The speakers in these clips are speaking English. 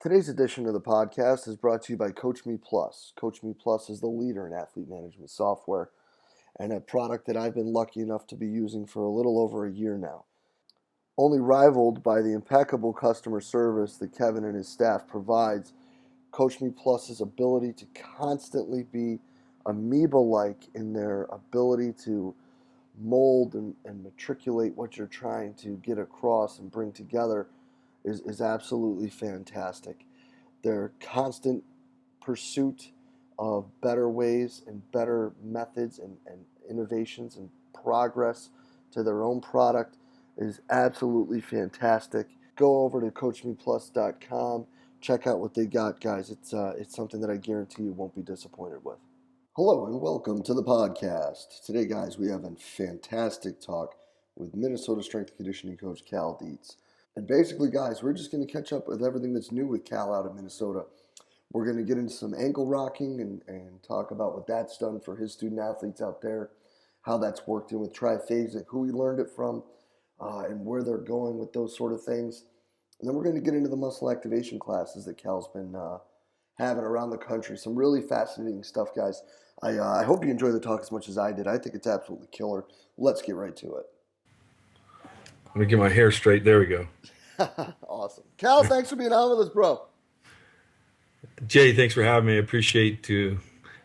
Today's edition of the podcast is brought to you by Coach Me Plus. Coach Me Plus is the leader in athlete management software and a product that I've been lucky enough to be using for a little over a year now. Only rivaled by the impeccable customer service that Kevin and his staff provides, Coach Me Plus's ability to constantly be amoeba-like in their ability to mold and matriculate what you're trying to get across and bring together is absolutely fantastic. Their constant pursuit of better ways and better methods and innovations and progress to their own product is absolutely fantastic. Go over to CoachMePlus.com. Check out what they got, guys. It's something that I guarantee you won't be disappointed with. Hello and welcome to the podcast. Today, guys, we have a fantastic talk with Minnesota strength and conditioning coach Cal Dietz. And basically, guys, we're just going to catch up with everything that's new with Cal out of Minnesota. We're going to get into some ankle rocking and talk about what that's done for his student athletes out there, how that's worked in with Triphasic, who he learned it from, and where they're going with those sort of things. And then we're going to get into the muscle activation classes that Cal's been having around the country. Some really fascinating stuff, guys. I hope you enjoy the talk as much as I did. I think it's absolutely killer. Let's get right to it. Let me get my hair straight. There we go. Awesome. Cal, thanks for being on with us, bro. Jay, thanks for having me. I appreciate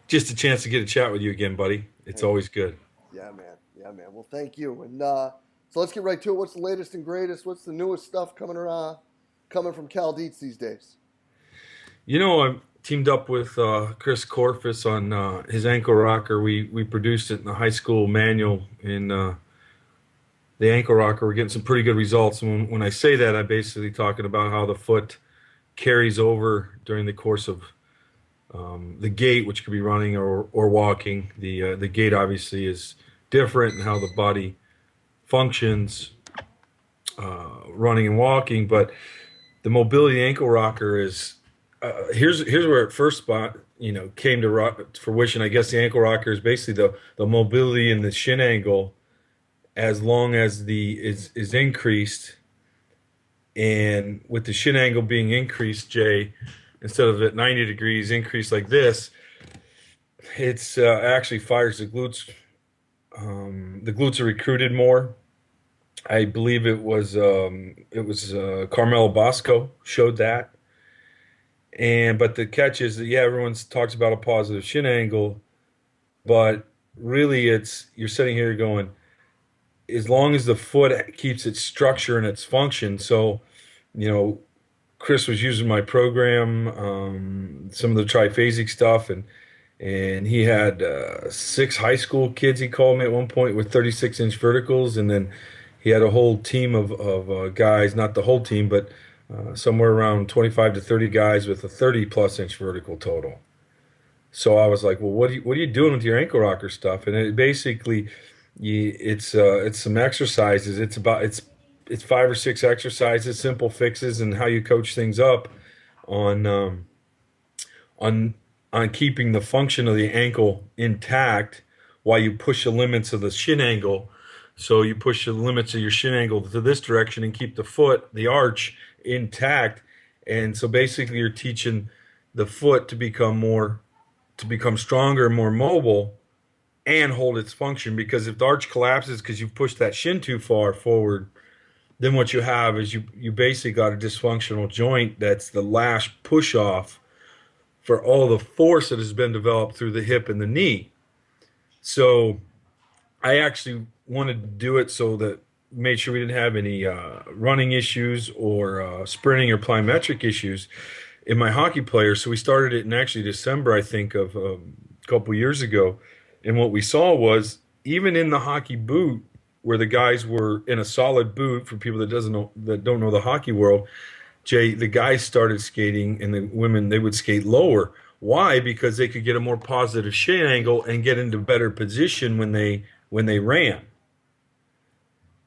just a chance to get a chat with you again, buddy. It's always good. Yeah, man. Well, thank you. And so let's get right to it. What's the latest and greatest? What's the newest stuff coming from Cal Dietz these days? You know, I'm teamed up with Chris Corfus on his ankle rocker. We produced it in the high school manual in the ankle rocker. We're getting some pretty good results. And when I say that, I'm basically talking about how the foot carries over during the course of the gait, which could be running or walking. The gait obviously is different in how the body functions running and walking, but the mobility ankle rocker is here's where it first came to fruition. I guess the ankle rocker is basically the mobility in the shin angle as long as is increased, and with the shin angle being increased, Jay, instead of at 90 degrees increased like this, it's actually fires the glutes. The glutes are recruited more. I believe it was Carmelo Bosco showed that. But the catch is that everyone talks about a positive shin angle, but really you're sitting here going, as long as the foot keeps its structure and its function. So, Chris was using my program, some of the triphasic stuff, and he had 6 high school kids, he called me at one point, with 36-inch verticals, and then he had a whole team of guys, not the whole team, but somewhere around 25 to 30 guys with a 30-plus inch vertical total. So I was like, well, what are you doing with your ankle rocker stuff? And it basically, it's some exercises. It's 5 or 6 exercises, simple fixes, and how you coach things up on keeping the function of the ankle intact while you push the limits of the shin angle. So you push the limits of your shin angle to this direction and keep the foot, the arch, intact. And so basically you're teaching the foot to become stronger, more mobile, and hold its function. Because if the arch collapses because you've pushed that shin too far forward, then what you have is you basically got a dysfunctional joint that's the last push off for all the force that has been developed through the hip and the knee. So I actually wanted to do it so that made sure we didn't have any running issues or sprinting or plyometric issues in my hockey players. So we started it in actually December, I think, of a couple years ago. And what we saw was, even in the hockey boot, where the guys were in a solid boot, for people that don't know the hockey world, Jay, the guys started skating, and the women, they would skate lower. Why? Because they could get a more positive shin angle and get into better position when they ran.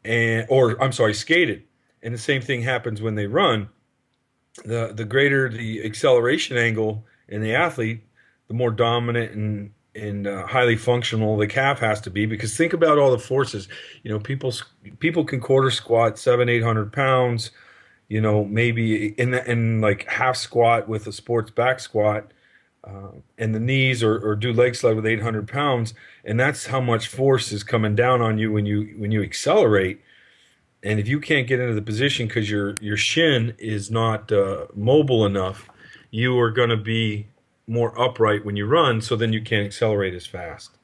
Skated. And the same thing happens when they run. The greater the acceleration angle in the athlete, the more dominant and highly functional the calf has to be. Because think about all the forces. People can quarter squat 700-800 pounds. maybe in like half squat with a sports back squat, and the knees, or do leg slide with 800 pounds, and that's how much force is coming down on you when you accelerate. And if you can't get into the position because your shin is not mobile enough, you are going to be more upright when you run, so then you can't accelerate as fast.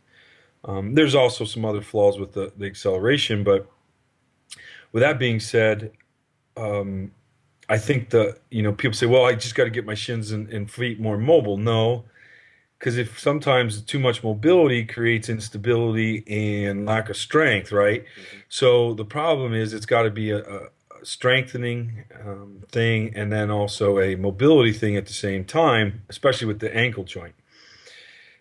There's also some other flaws with the acceleration, but with that being said, um, I think people say, well, I just got to get my shins and feet more mobile. No, because if sometimes too much mobility creates instability and lack of strength, right? Hmm. So the problem is it's got to be a strengthening thing and then also a mobility thing at the same time, especially with the ankle joint.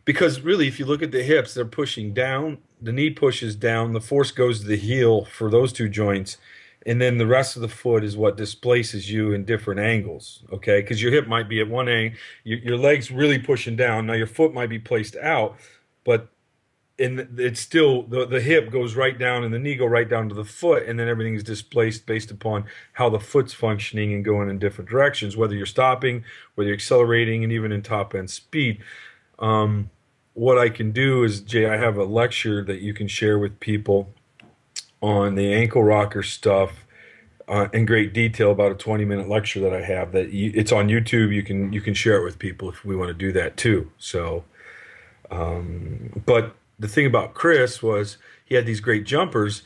Because really, if you look at the hips, they're pushing down, the knee pushes down, the force goes to the heel for those two joints, and then the rest of the foot is what displaces you in different angles, okay? Because your hip might be at one angle, your leg's really pushing down. Now your foot might be placed out, but it's still the hip goes right down and the knee go right down to the foot, and then everything is displaced based upon how the foot's functioning and going in different directions, whether you're stopping, whether you're accelerating, and even in top end speed. Um, what I can do is, Jay, I have a lecture that you can share with people on the ankle rocker stuff in great detail, about a 20-minute lecture that I have it's on YouTube. You can share it with people if we want to do that too. So, but the thing about Chris was he had these great jumpers,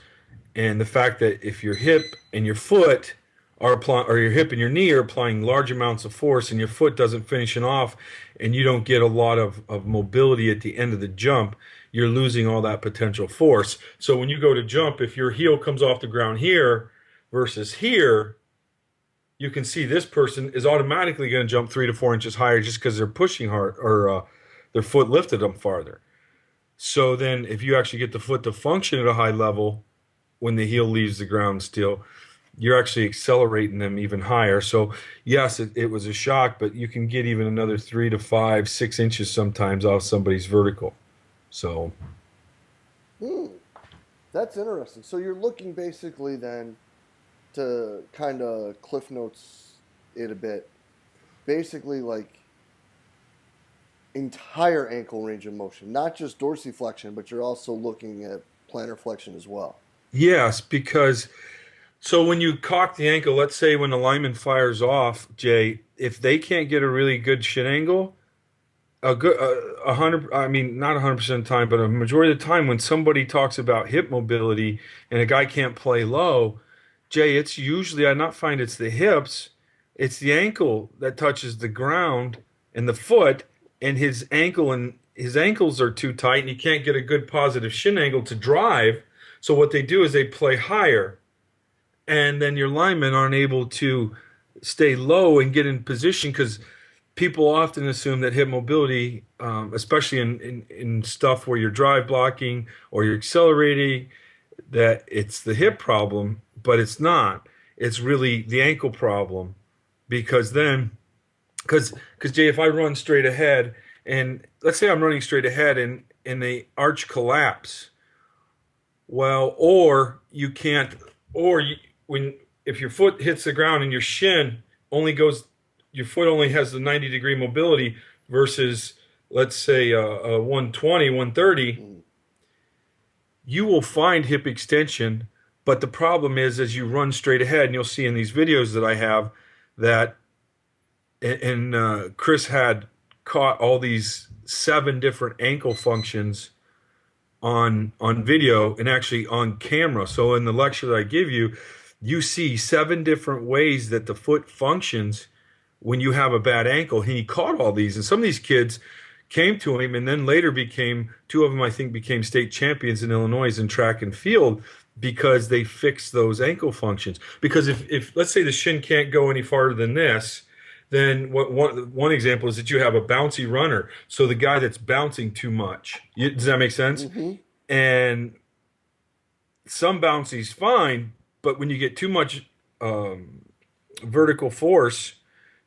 and the fact that if your hip and your foot are applying, or your hip and your knee are applying large amounts of force, and your foot doesn't finish it off, and you don't get a lot of mobility at the end of the jump, you're losing all that potential force. So when you go to jump, if your heel comes off the ground here versus here, you can see this person is automatically going to jump 3 to 4 inches higher just because they're pushing hard, or their foot lifted them farther. So then if you actually get the foot to function at a high level when the heel leaves the ground still, you're actually accelerating them even higher. So yes, it was a shock, but you can get even another 3 to 5, 6 inches sometimes off somebody's vertical. So Hmm, that's interesting. So you're looking basically then to kind of cliff notes it a bit. Basically, like entire ankle range of motion, not just dorsiflexion, but you're also looking at plantar flexion as well. yes, because so when you cock the ankle, let's say when the lineman fires off, Jay, if they can't get a really good shin angle, a good 100, I mean, not 100% of the time, but a majority of the time when somebody talks about hip mobility and a guy can't play low, Jay, it's usually, I not find it's the hips, it's the ankle that touches the ground and the foot, and his ankles are too tight and he can't get a good positive shin angle to drive. So what they do is they play higher, and then your linemen aren't able to stay low and get in position, because people often assume that hip mobility, especially in stuff where you're drive blocking or you're accelerating, that it's the hip problem, but it's not. It's really the ankle problem, because then, because Jay, if I run straight ahead, and let's say I'm running straight ahead and the arch collapse, well, or you can't, or when if your foot hits the ground and your shin only goes, your foot only has the 90-degree mobility versus, let's say, a 120, 130, Mm. you will find hip extension. But the problem is, as you run straight ahead, and you'll see in these videos that I have that, and Chris had caught all these 7 different ankle functions on video and actually on camera. So in the lecture that I give you, you see 7 different ways that the foot functions when you have a bad ankle. He caught all these, and some of these kids came to him and then later became, 2 of them I think became state champions in Illinois in track and field, because they fixed those ankle functions. Because if let's say the shin can't go any farther than this, then one example is that you have a bouncy runner. So the guy that's bouncing too much, does that make sense? Mm-hmm. And some bouncy's fine, but when you get too much um, vertical force,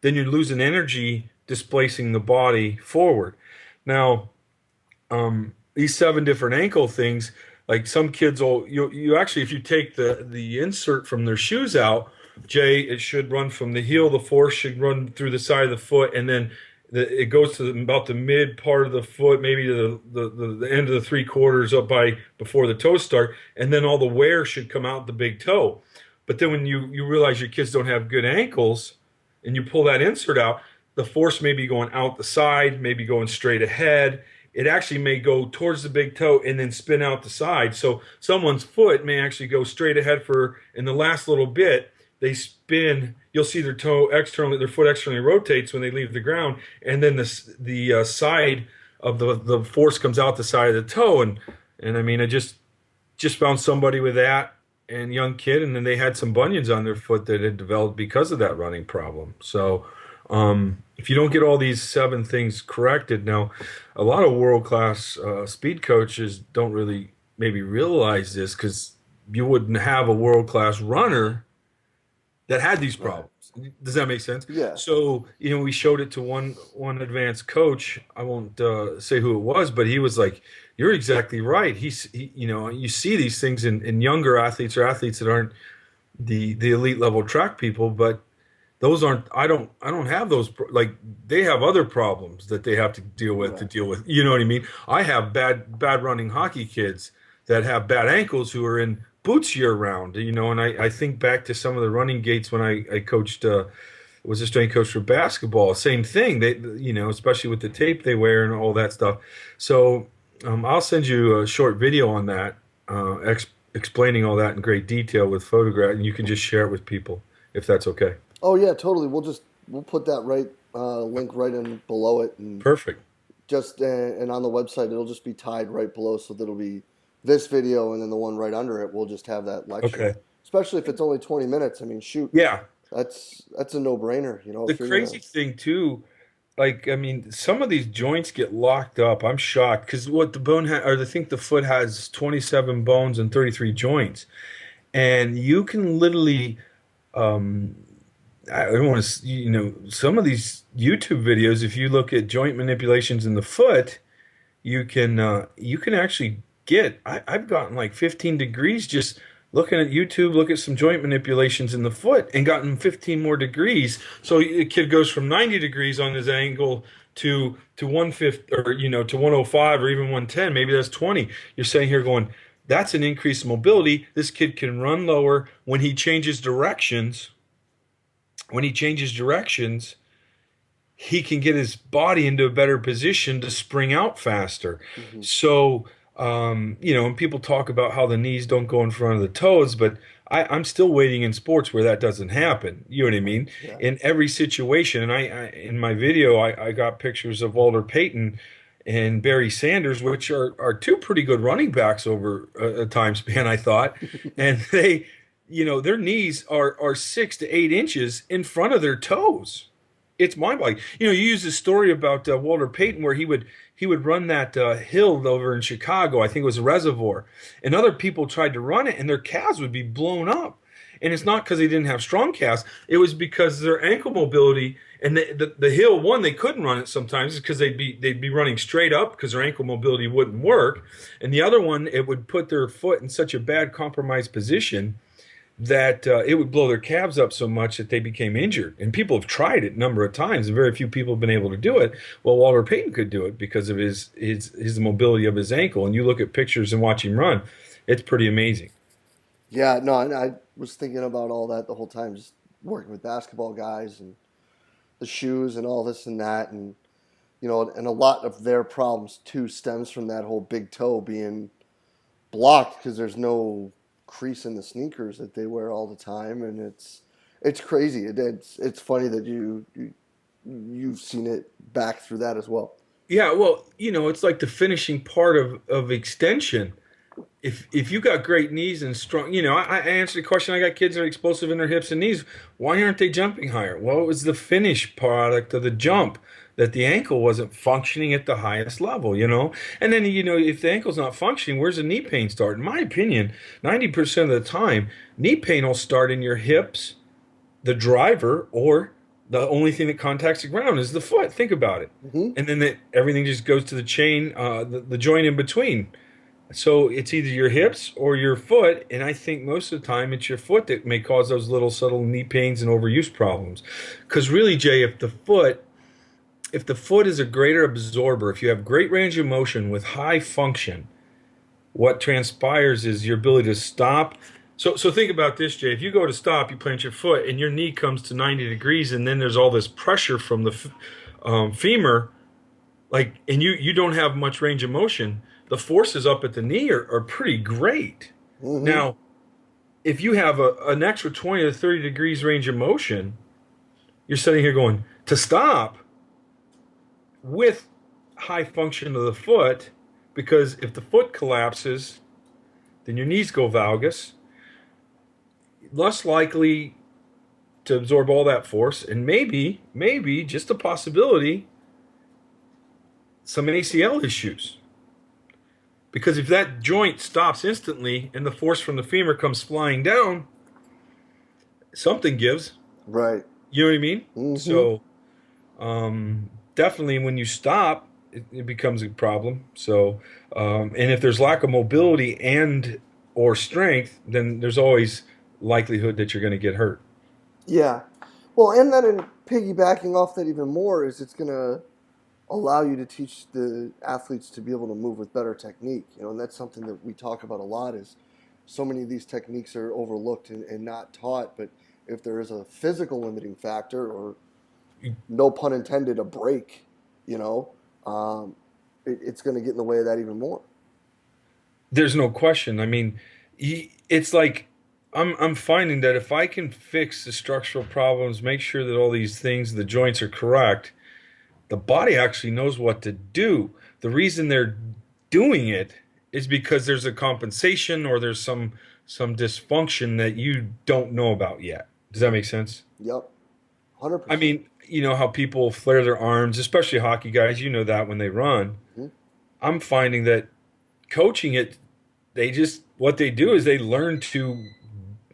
then you're losing energy, displacing the body forward. Now, these 7 different ankle things, like some kids will, you actually, if you take the insert from their shoes out, J, it should run from the heel. The force should run through the side of the foot, and then it goes to about the mid part of the foot, maybe to the end of the three quarters up by before the toes start, and then all the wear should come out the big toe. But then when you realize your kids don't have good ankles, and you pull that insert out, the force may be going out the side, maybe going straight ahead. It actually may go towards the big toe and then spin out the side. So someone's foot may actually go straight ahead in the last little bit. They spin. You'll see their toe externally, their foot externally rotates when they leave the ground, and then the side of the force comes out the side of the toe. And I mean, I just found somebody with that and young kid, and then they had some bunions on their foot that had developed because of that running problem. So if you don't get all these 7 things corrected, now a lot of world-class speed coaches don't really maybe realize this, because you wouldn't have a world-class runner that had these problems. Does that make sense? Yeah. So, we showed it to one advanced coach. I won't say who it was, but he was like, "You're exactly right." He you see these things in younger athletes, or athletes that aren't the elite level track people, but those aren't. I don't have those. Like, they have other problems that they have to deal with. You know what I mean? I have bad running hockey kids that have bad ankles who are in boots year round, and I think back to some of the running gates when I coached, was a strength coach for basketball. Same thing. They, especially with the tape they wear and all that stuff. So I'll send you a short video on that, explaining all that in great detail with photograph, and you can just share it with people if that's okay. Oh yeah, totally. We'll put that link right in below it, and Perfect. and on the website it'll just be tied right below, so that'll be this video, and then the one right under it will just have that lecture. Okay. Especially if it's only 20 minutes. I mean, shoot. Yeah. That's a no-brainer, The crazy thing too, like, I mean, some of these joints get locked up. I'm shocked, because what I think the foot has 27 bones and 33 joints, and you can literally, I don't want to, some of these YouTube videos, if you look at joint manipulations in the foot, you can actually I've gotten like 15 degrees just looking at YouTube, look at some joint manipulations in the foot, and gotten 15 more degrees. So a kid goes from 90 degrees on his angle to 150, or to 105, or even 110. Maybe that's 20. You're saying here, going, that's an increase in mobility. This kid can run lower when he changes directions. When he changes directions, he can get his body into a better position to spring out faster. Mm-hmm. So, and people talk about how the knees don't go in front of the toes, but I'm still waiting in sports where that doesn't happen. You know what I mean? Yeah. In every situation, and I in my video, I got pictures of Walter Payton and Barry Sanders, which are 2 pretty good running backs over a time span, I thought. And they, their knees are 6 to 8 inches in front of their toes. It's mind-boggling. You use the story about Walter Payton, where he would run that hill over in Chicago. I think it was a reservoir, and other people tried to run it, and their calves would be blown up. And it's not because they didn't have strong calves; it was because their ankle mobility, and the hill, one, they couldn't run it sometimes because they'd be running straight up because their ankle mobility wouldn't work, and the other one, it would put their foot in such a bad compromised position that it would blow their calves up so much that they became injured. And people have tried it a number of times, and very few people have been able to do it. Well, Walter Payton could do it because of his mobility of his ankle. And you look at pictures and watch him run, it's pretty amazing. Yeah, no, and I was thinking about all that the whole time, just working with basketball guys and the shoes and all this and that. And, and a lot of their problems, too, stems from that whole big toe being blocked because there's no crease in the sneakers that they wear all the time, and it's crazy. It's funny that you've seen it back through that as well. Yeah, well, it's like the finishing part of extension. If you got great knees and strong, I answered the question. I got kids that are explosive in their hips and knees. Why aren't they jumping higher? Well, it was the finish product of the jump, that the ankle wasn't functioning at the highest level, And then, if the ankle's not functioning, where's the knee pain start? In my opinion, 90% of the time, knee pain will start in your hips, the driver, or the only thing that contacts the ground is the foot. Think about it. Mm-hmm. And then everything just goes to the chain, the joint in between. So it's either your hips or your foot, and I think most of the time it's your foot that may cause those little subtle knee pains and overuse problems. Because really, Jay, if the foot is a greater absorber, if you have great range of motion with high function, what transpires is your ability to stop. So think about this, Jay. If you go to stop, you plant your foot, and your knee comes to 90 degrees, and then there's all this pressure from the femur, like, and you don't have much range of motion. The forces up at the knee are pretty great. Mm-hmm. Now, if you have an extra 20 to 30 degrees range of motion, you're sitting here going to stop with high function of the foot, because if the foot collapses, then your knees go valgus, less likely to absorb all that force, and maybe just a possibility, some ACL issues. Because if that joint stops instantly and the force from the femur comes flying down, something gives. Right. You know what I mean? Mm-hmm. So definitely when you stop, it becomes a problem. So and if there's lack of mobility and or strength, then there's always likelihood that you're going to get hurt. Yeah. Well, and then in piggybacking off that even more is it's going to allow you to teach the athletes to be able to move with better technique. And that's something that we talk about a lot is so many of these techniques are overlooked and not taught. But if there is a physical limiting factor or, no pun intended, a break, it's going to get in the way of that even more. There's no question. I mean, it's like I'm finding that if I can fix the structural problems, make sure that all these things, the joints are correct, the body actually knows what to do. The reason they're doing it is because there's a compensation or there's some dysfunction that you don't know about yet. Does that make sense? Yep. 100%. I mean, you know how people flare their arms, especially hockey guys, you know that when they run. Mm-hmm. I'm finding that coaching it, what they do is they learn to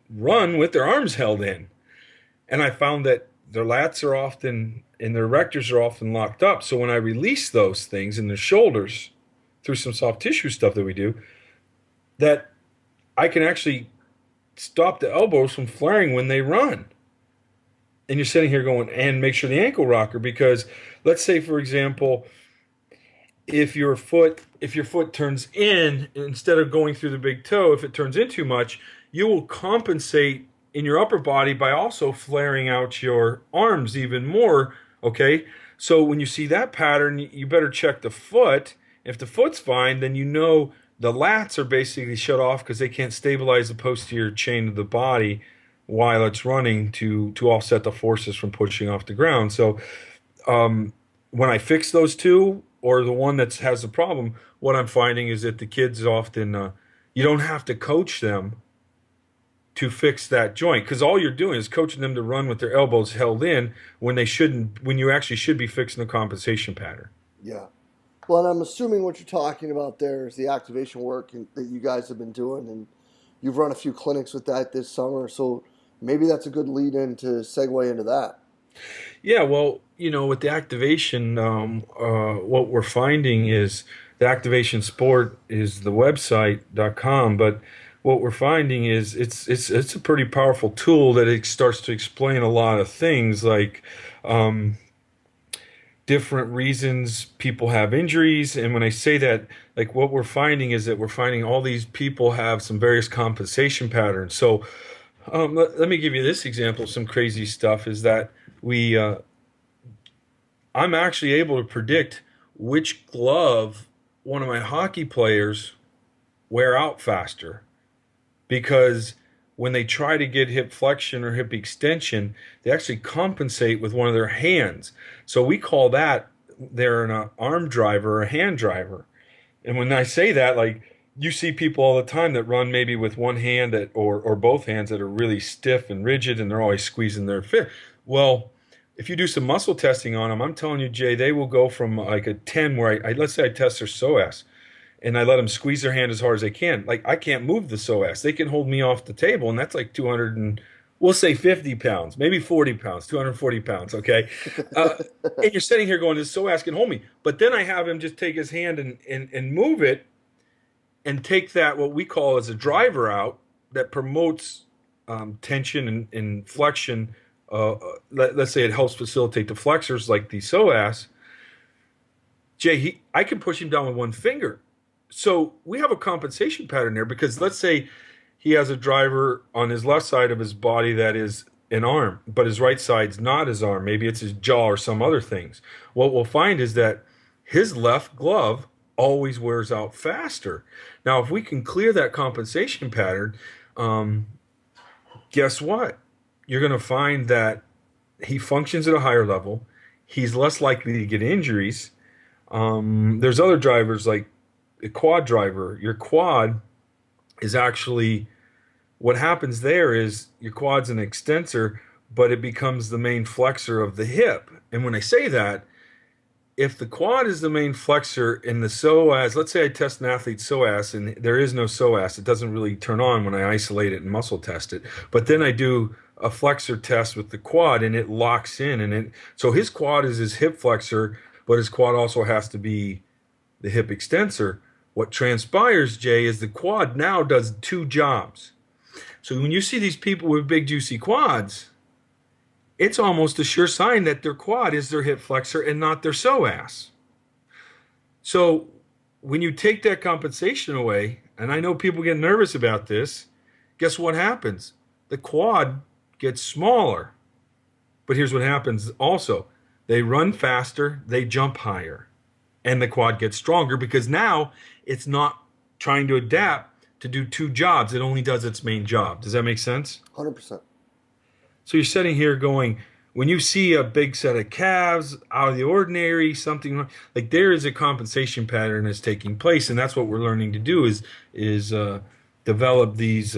run with their arms held in. And I found that their lats are often, and their rectors are often locked up. So when I release those things in their shoulders through some soft tissue stuff that we do, that I can actually stop the elbows from flaring when they run. And you're sitting here going, and make sure the ankle rocker, because let's say, for example, if your foot turns in instead of going through the big toe, if it turns in too much, you will compensate in your upper body by also flaring out your arms even more. Okay, so when you see that pattern, you better check the foot. If the foot's fine, then you know the lats are basically shut off because they can't stabilize the posterior chain of the body while it's running to offset the forces from pushing off the ground. So when I fix those two, or the one that has the problem, what I'm finding is that the kids often, you don't have to coach them to fix that joint, because all you're doing is coaching them to run with their elbows held in when they shouldn't, when you actually should be fixing the compensation pattern. Yeah. Well, and I'm assuming what you're talking about there is the activation work that you guys have been doing, and you've run a few clinics with that this summer, so maybe that's a good lead-in to segue into that. Yeah, well, with the activation, what we're finding is the activation sport is the website.com, but what we're finding is it's a pretty powerful tool that it starts to explain a lot of things, like different reasons people have injuries. And when I say that, like, what we're finding is that we're finding all these people have some various compensation patterns. So let me give you this example. Some crazy stuff is that I'm actually able to predict which glove one of my hockey players wear out faster, because when they try to get hip flexion or hip extension, they actually compensate with one of their hands. So we call that, they're an arm driver or a hand driver. And when I say that, like, you see people all the time that run maybe with one hand or both hands that are really stiff and rigid, and they're always squeezing their fit. Well, if you do some muscle testing on them, I'm telling you, Jay, they will go from like a 10 where let's say I test their psoas and I let them squeeze their hand as hard as they can. Like, I can't move the psoas. They can hold me off the table, and that's like 200 and we'll say 50 pounds, maybe 40 pounds, 240 pounds, okay? And you're sitting here going, this psoas can hold me. But then I have him just take his hand and move it, and take that, what we call as a driver out, that promotes tension and flexion. Let's say it helps facilitate the flexors like the psoas. Jay, I can push him down with one finger. So we have a compensation pattern there, because let's say he has a driver on his left side of his body that is an arm, but his right side's not his arm. Maybe it's his jaw or some other things. What we'll find is that his left glove always wears out faster. Now, if we can clear that compensation pattern, um, guess what? You're going to find that he functions at a higher level. He's less likely to get injuries. There's other drivers like a quad driver. Your quad is actually, what happens there is your quad's an extensor, but it becomes the main flexor of the hip. And when I say that, if the quad is the main flexor in the psoas, let's say I test an athlete's psoas and there is no psoas, it doesn't really turn on when I isolate it and muscle test it. But then I do a flexor test with the quad and it locks in, so his quad is his hip flexor, but his quad also has to be the hip extensor. What transpires, Jay, is the quad now does two jobs. So when you see these people with big juicy quads, it's almost a sure sign that their quad is their hip flexor and not their psoas. So when you take that compensation away, and I know people get nervous about this, guess what happens? The quad gets smaller. But here's what happens also. They run faster, they jump higher, and the quad gets stronger because now it's not trying to adapt to do two jobs. It only does its main job. Does that make sense? 100%. So you're sitting here going, when you see a big set of calves out of the ordinary, something like, there is a compensation pattern that's taking place, and that's what we're learning to do is develop these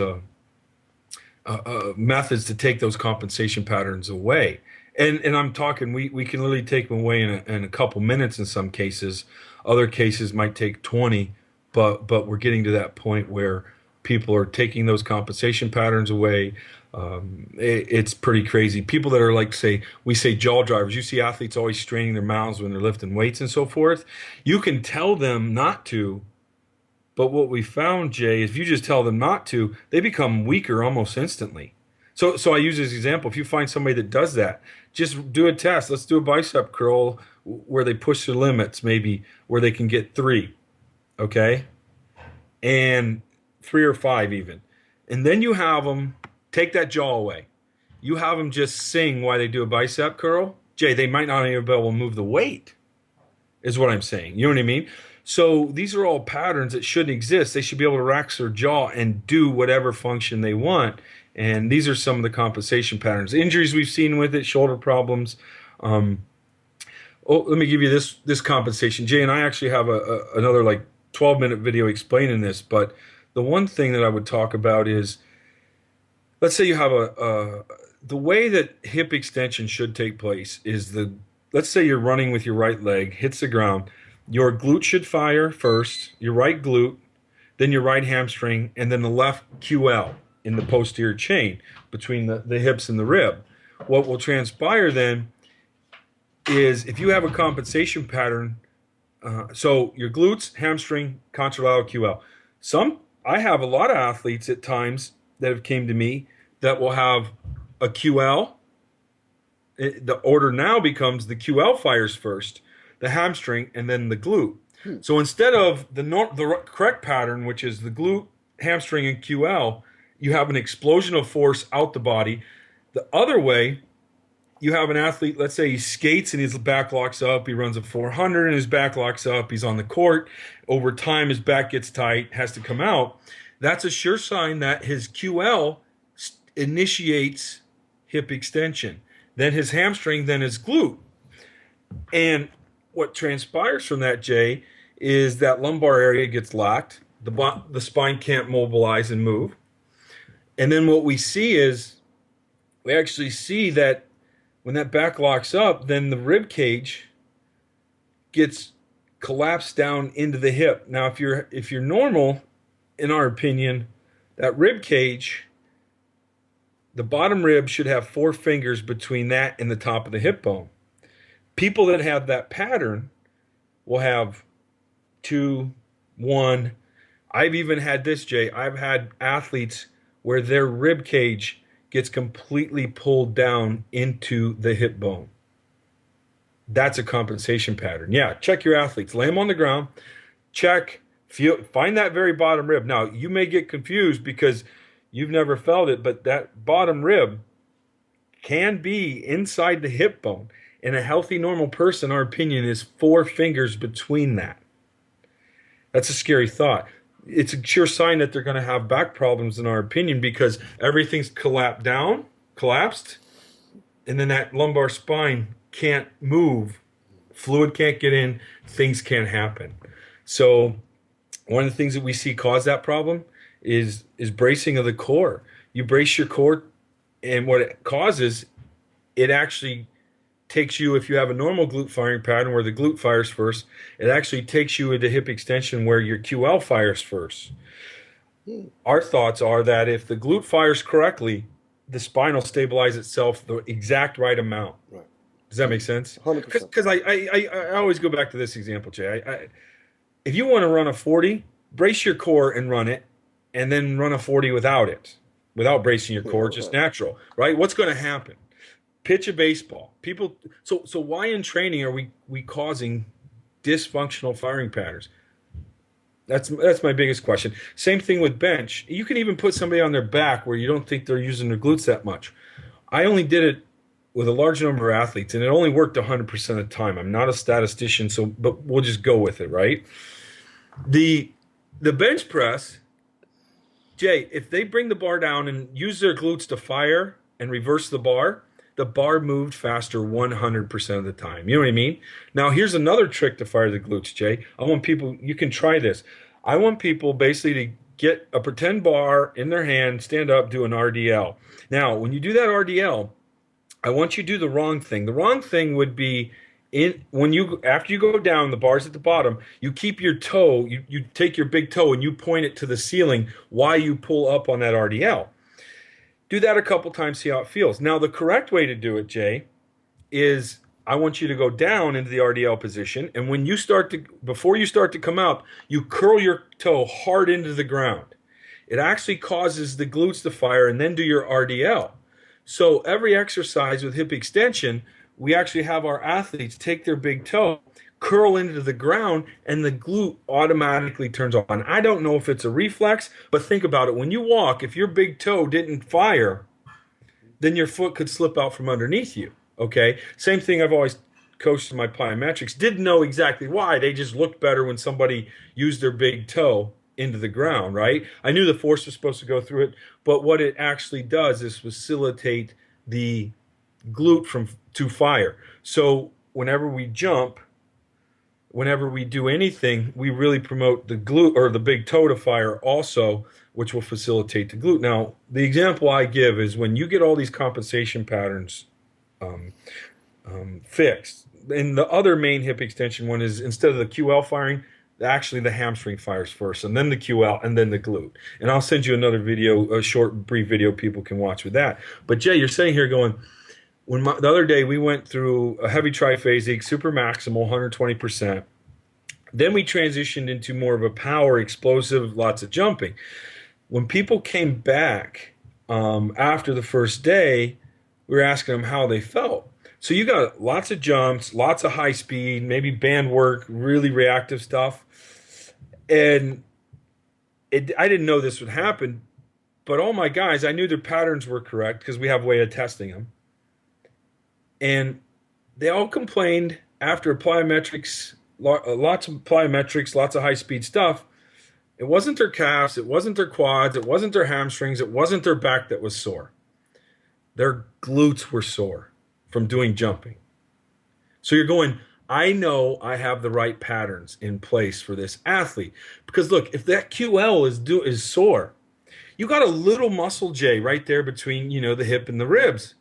methods to take those compensation patterns away. And I'm talking, we can literally take them away in a couple minutes in some cases. Other cases might take 20, but we're getting to that point where people are taking those compensation patterns away. It's pretty crazy. People that are like, we say jaw drivers. You see athletes always straining their mouths when they're lifting weights and so forth. You can tell them not to, but what we found, Jay, is if you just tell them not to, they become weaker almost instantly. So I use this example. If you find somebody that does that, just do a test. Let's do a bicep curl where they push their limits, maybe where they can get 3, okay? And 3 or 5 even. And then you have them take that jaw away. You have them just sing while they do a bicep curl. Jay, they might not even be able to move the weight, is what I'm saying. You know what I mean? So these are all patterns that shouldn't exist. They should be able to relax their jaw and do whatever function they want. And these are some of the compensation patterns. Injuries we've seen with it, shoulder problems. Let me give you this compensation. Jay and I actually have another like 12-minute video explaining this. But the one thing that I would talk about is, let's say you have the way that hip extension should take place is let's say you're running with your right leg, hits the ground. Your glute should fire first, your right glute, then your right hamstring, and then the left QL in the posterior chain between the hips and the rib. What will transpire then is if you have a compensation pattern, so your glutes, hamstring, contralateral QL. I have a lot of athletes at times that have came to me that will have a QL. The order now becomes the QL fires first, the hamstring, and then the glute. So instead of the correct pattern, which is the glute, hamstring, and QL, you have an explosion of force out the body. The other way, you have an athlete, let's say he skates and his back locks up, he runs a 400 and his back locks up, he's on the court. Over time, his back gets tight, has to come out. That's a sure sign that his QL initiates hip extension. Then his hamstring, then his glute. And what transpires from that, Jay, is that lumbar area gets locked. The spine can't mobilize and move. And then what we see is, we actually see that when that back locks up, then the rib cage gets collapsed down into the hip. Now, if you're normal, in our opinion, that rib cage, the bottom rib should have 4 fingers between that and the top of the hip bone. People that have that pattern will have 2, 1. I've even had this, Jay. I've had athletes where their rib cage gets completely pulled down into the hip bone. That's a compensation pattern. Yeah, check your athletes. Lay them on the ground. Check. Find that very bottom rib. Now, you may get confused because you've never felt it, but that bottom rib can be inside the hip bone. In a healthy, normal person, our opinion is 4 fingers between that. That's a scary thought. It's a sure sign that they're going to have back problems, in our opinion, because everything's collapsed, and then that lumbar spine can't move. Fluid can't get in. Things can't happen. So one of the things that we see cause that problem is bracing of the core. You brace your core, and what it causes, it actually takes you, if you have a normal glute firing pattern where the glute fires first, it actually takes you into hip extension where your QL fires first. Our thoughts are that if the glute fires correctly, the spine will stabilize itself the exact right amount. Right. Does that make sense? 100%. Because I always go back to this example, Jay. If you want to run a 40, brace your core and run it, and then run a 40 without it, without bracing your core, just natural, right? What's going to happen? Pitch a baseball. People. So why in training are we causing dysfunctional firing patterns? That's my biggest question. Same thing with bench. You can even put somebody on their back where you don't think they're using their glutes that much. I only did it with a large number of athletes, and it only worked 100% of the time. I'm not a statistician, but we'll just go with it, right? The bench press, Jay, if they bring the bar down and use their glutes to fire and reverse the bar moved faster 100% of the time. You know what I mean? Now, here's another trick to fire the glutes, Jay. I want people, you can try this. I want people basically to get a pretend bar in their hand, stand up, do an RDL. Now, when you do that RDL, I want you to do the wrong thing. The wrong thing would be after you go down, the bar's at the bottom, you keep your toe, you take your big toe and you point it to the ceiling while you pull up on that RDL. Do that a couple times, see how it feels. Now, the correct way to do it, Jay, is I want you to go down into the RDL position, and before you start to come up, you curl your toe hard into the ground. It actually causes the glutes to fire, and then do your RDL. So every exercise with hip extension, we actually have our athletes take their big toe, curl into the ground, and the glute automatically turns on. I don't know if it's a reflex, but think about it. When you walk, if your big toe didn't fire, then your foot could slip out from underneath you, okay? Same thing I've always coached in my plyometrics. Didn't know exactly why. They just looked better when somebody used their big toe into the ground, right? I knew the force was supposed to go through it, but what it actually does is facilitate the glute to fire. So whenever we jump, whenever we do anything, we really promote the glute or the big toe to fire also, which will facilitate the glute. Now, the example I give is when you get all these compensation patterns fixed, and the other main hip extension one is instead of the QL firing, actually the hamstring fires first, and then the QL, and then the glute. And I'll send you another video, a short, brief video people can watch with that. But Jay, you're sitting here going, the other day we went through a heavy triphasic, super maximal, 120%. Then we transitioned into more of a power, explosive, lots of jumping. When people came back after the first day, we were asking them how they felt. So you got lots of jumps, lots of high speed, maybe band work, really reactive stuff. And I didn't know this would happen, but all my guys, I knew their patterns were correct because we have a way of testing them. And they all complained after plyometrics, lots of plyometrics, lots of high-speed stuff. It wasn't their calves, it wasn't their quads, it wasn't their hamstrings, it wasn't their back that was sore. Their glutes were sore from doing jumping. So you're going, I know I have the right patterns in place for this athlete. Because look, if that QL is sore, you got a little muscle, Jay, right there between, the hip and the ribs.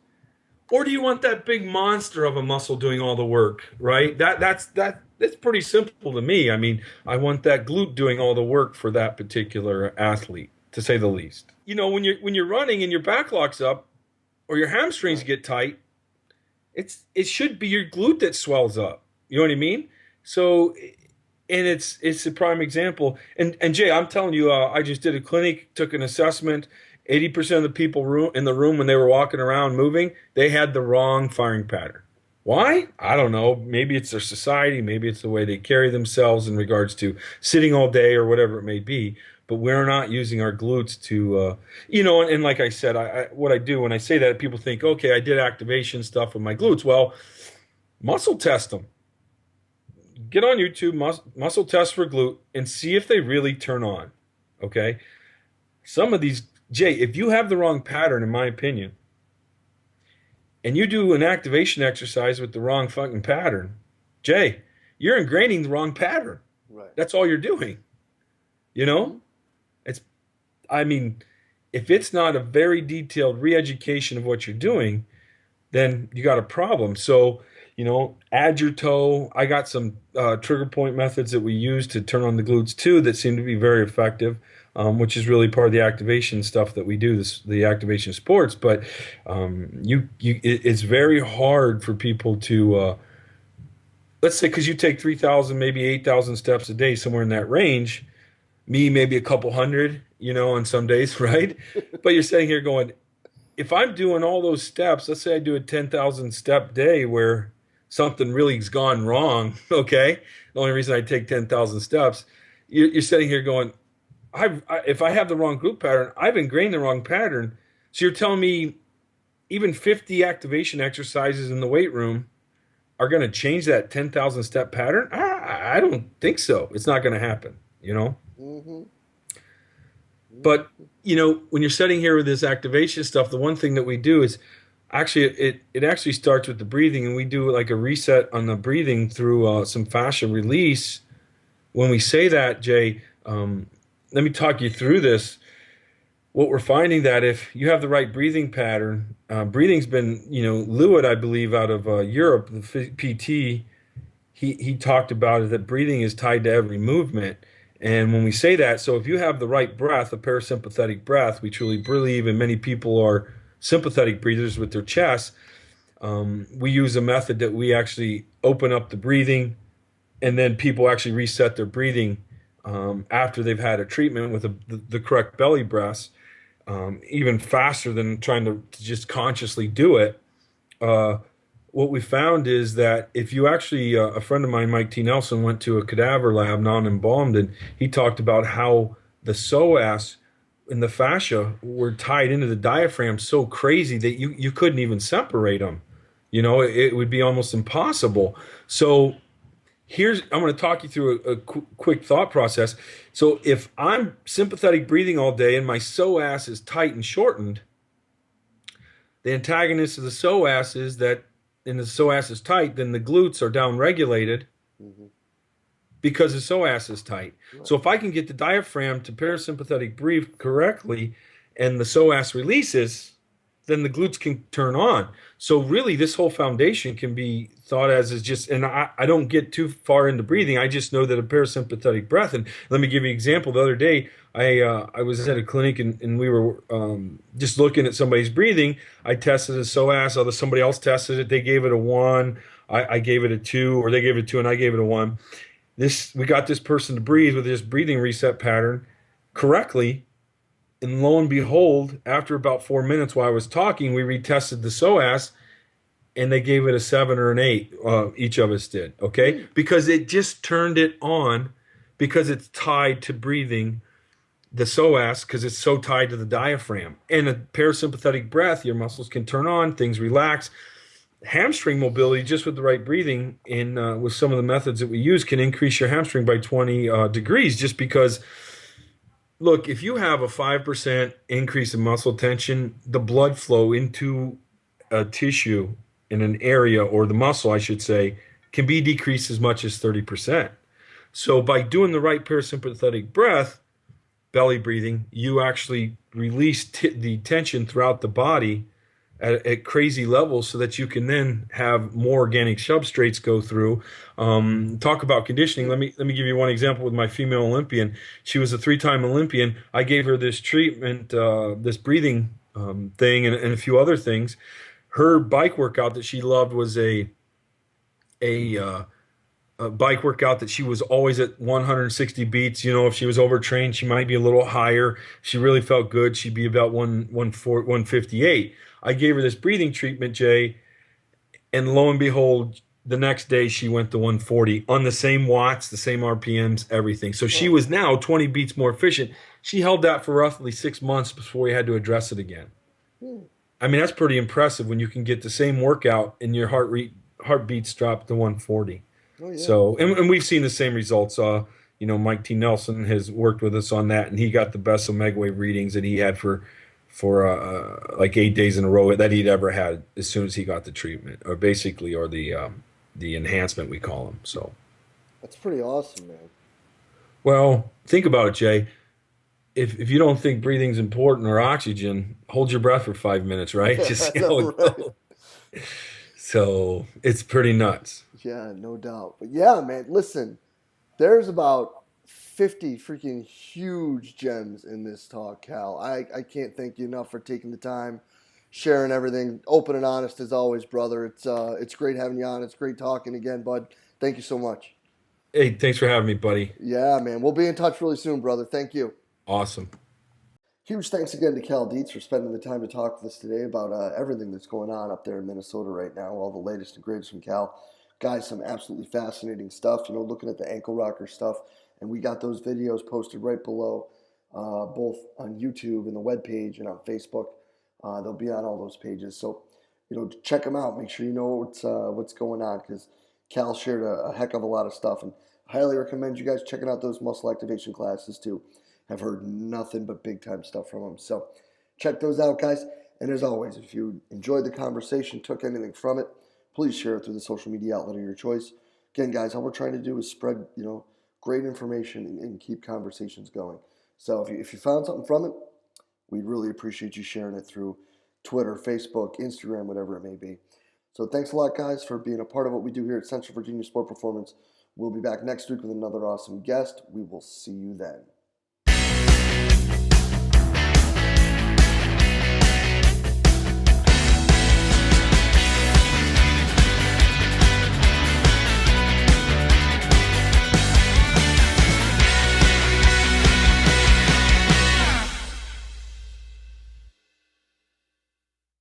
Or do you want that big monster of a muscle doing all the work, right? That's pretty simple to me. I mean, I want that glute doing all the work for that particular athlete, to say the least. When you're running and your back locks up or your hamstrings get tight, it should be your glute that swells up. You know what I mean? So and it's a prime example. And Jay, I'm telling you, I just did a clinic, took an assessment. 80% of the people in the room when they were walking around moving, they had the wrong firing pattern. Why? I don't know. Maybe it's their society, maybe it's the way they carry themselves in regards to sitting all day or whatever it may be. But we're not using our glutes to, and like I said, what I do when I say that, people think, okay, I did activation stuff with my glutes. Well, muscle test them. Get on YouTube, muscle test for glute, and see if they really turn on. Okay. Some of these, Jay, if you have the wrong pattern, in my opinion, and you do an activation exercise with the wrong fucking pattern, Jay, you're ingraining the wrong pattern. Right. That's all you're doing. You know? It's, I mean, if it's not a very detailed re-education of what you're doing, then you got a problem. So, add your toe. I got some trigger point methods that we use to turn on the glutes too that seem to be very effective, which is really part of the activation stuff that we do, the activation sports. But it's very hard for people to, let's say, because you take 3,000, maybe 8,000 steps a day, somewhere in that range. Me, maybe a couple hundred, on some days, right? But you're sitting here going, if I'm doing all those steps, let's say I do a 10,000 step day where something really's gone wrong, okay? The only reason I take 10,000 steps, you're sitting here going, if I have the wrong glute pattern, I've ingrained the wrong pattern. So you're telling me even 50 activation exercises in the weight room are going to change that 10,000 step pattern? I don't think so. It's not going to happen, Mm-hmm. But, when you're sitting here with this activation stuff, the one thing that we do is actually it actually starts with the breathing, and we do like a reset on the breathing through some fascia release. When we say that, Jay, let me talk you through this. What we're finding that if you have the right breathing pattern, breathing's been, Lewitt, I believe, out of Europe, the PT, he talked about it, that breathing is tied to every movement. And when we say that, so if you have the right breath, a parasympathetic breath, we truly believe, and many people are sympathetic breathers with their chest. We use a method that we actually open up the breathing, and then people actually reset their breathing after they've had a treatment with the correct belly breaths, even faster than trying to just consciously do it. What we found is that if you actually, a friend of mine, Mike T. Nelson, went to a cadaver lab, non-embalmed, and he talked about how the psoas and the fascia were tied into the diaphragm so crazy that you couldn't even separate them. It would be almost impossible. So I'm going to talk you through a quick thought process. So if I'm sympathetic breathing all day and my psoas is tight and shortened, the antagonist of the psoas is that, and the psoas is tight, then the glutes are down regulated because the psoas is tight. Right. So if I can get the diaphragm to parasympathetic breathe correctly and the psoas releases, then the glutes can turn on. So really this whole foundation can be thought as is just, and I don't get too far into breathing. I just know that a parasympathetic breath, and let me give you an example. The other day, I was at a clinic and we were just looking at somebody's breathing. I tested a psoas, somebody else tested it. They gave it a 1. I gave it a 2, or they gave it a 2 and I gave it a 1. We got this person to breathe with this breathing reset pattern correctly. And lo and behold, after about 4 minutes while I was talking, we retested the psoas, and they gave it a 7 or an 8. Each of us did, okay? Because it just turned it on, because it's tied to breathing, the psoas, because it's so tied to the diaphragm. And a parasympathetic breath, your muscles can turn on, things relax. Hamstring mobility, just with the right breathing and with some of the methods that we use, can increase your hamstring by 20 degrees, just because. Look, if you have a 5% increase in muscle tension, the blood flow into a tissue in an area, or the muscle, I should say, can be decreased as much as 30%. So by doing the right parasympathetic breath, belly breathing, you actually release the tension throughout the body at crazy levels, so that you can then have more organic substrates go through. Talk about conditioning. Let me give you one example with my female Olympian. She was a 3-time Olympian. I gave her this treatment, this breathing thing, and a few other things. Her bike workout that she loved was a bike workout that she was always at 160 beats. If she was overtrained, she might be a little higher. If she really felt good, she'd be about 158. I gave her this breathing treatment, Jay, and lo and behold, the next day she went to 140 on the same watts, the same RPMs, everything. So she Oh, was now 20 beats more efficient. She held that for roughly 6 months before we had to address it again. hmm. I mean, that's pretty impressive when you can get the same workout and your heartbeats drop to 140. Oh yeah. So, and we've seen the same results. Mike T. Nelson has worked with us on that, and he got the best omega wave readings that he had for like 8 days in a row that he'd ever had as soon as he got the treatment, or basically, or the enhancement we call them. So, That's pretty awesome, man. well, think about it, Jay. If you don't think breathing's important or oxygen, hold your breath for 5 minutes, right? Yeah, Just I see know, how it right? goes. So it's pretty nuts. Yeah, no doubt. But yeah, man, listen, there's about 50 freaking huge gems in this talk, Cal. I can't thank you enough for taking the time, sharing everything, open and honest as always, brother. It's great having you on. It's great talking again, bud. Thank you so much. Hey, thanks for having me, buddy. Yeah, man. We'll be in touch really soon, brother. Thank you. Awesome. Huge thanks again to Cal Dietz for spending the time to talk with us today about everything that's going on up there in Minnesota right now, all the latest and greatest from Cal. Guys, some absolutely fascinating stuff, looking at the ankle rocker stuff. And we got those videos posted right below, both on YouTube and the webpage and on Facebook. They'll be on all those pages. So, check them out. Make sure you know what's going on, because Cal shared a heck of a lot of stuff. And I highly recommend you guys checking out those muscle activation classes too. I've heard nothing but big time stuff from them. So check those out, guys. And as always, if you enjoyed the conversation, took anything from it, please share it through the social media outlet of your choice. Again, guys, all we're trying to do is spread, great information and keep conversations going. So if you found something from it, we'd really appreciate you sharing it through Twitter, Facebook, Instagram, whatever it may be. So thanks a lot, guys, for being a part of what we do here at Central Virginia Sport Performance. We'll be back next week with another awesome guest. We will see you then.